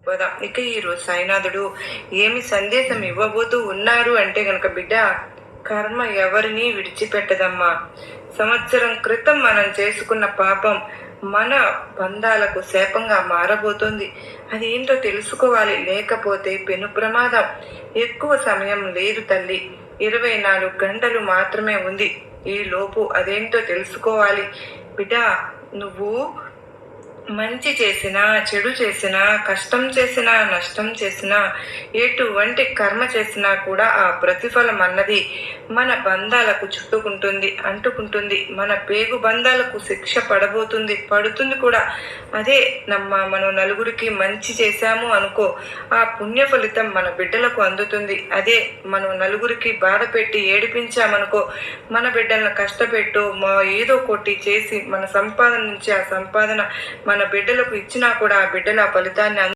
పోదాం. ఇక ఈరోజు సాయినాథుడు ఏమి సందేశం ఇవ్వబోతూ ఉన్నారు అంటే గనక, బిడ్డ, కర్మ ఎవరిని విడిచిపెట్టదమ్మా. సంవత్సరం క్రితం మనం చేసుకున్న పాపం మన బంధాలకు శాపంగా మారబోతుంది. అది ఏంటో తెలుసుకోవాలి, లేకపోతే పెను ప్రమాదం. ఎక్కువ సమయం లేదు తల్లి, 24 గంటలు మాత్రమే ఉంది. ఈ లోపు అదేంటో తెలుసుకోవాలి. బిడ్డ, నువ్వు మంచి చేసినా, చెడు చేసినా, కష్టం చేసినా, నష్టం చేసినా, ఎటువంటి కర్మ చేసినా కూడా ఆ ప్రతిఫలం అన్నది మన బంధాలకు చుట్టుకుంటుంది, అంటుకుంటుంది. మన పేగు బంధాలకు శిక్ష పడబోతుంది, పడుతుంది కూడా. అదే మనం నలుగురికి మంచి చేశాము అనుకో, ఆ పుణ్య ఫలితం మన బిడ్డలకు అందుతుంది. అదే మనం నలుగురికి బాధ పెట్టి ఏడిపించామనుకో, మన బిడ్డలను కష్టపెట్టు ఏదో కొట్టి చేసి మన సంపాదన నుంచి ఆ సంపాదన మన బిడ్డలకు ఇచ్చినా కూడా ఆ బిడ్డల ఫలితాన్ని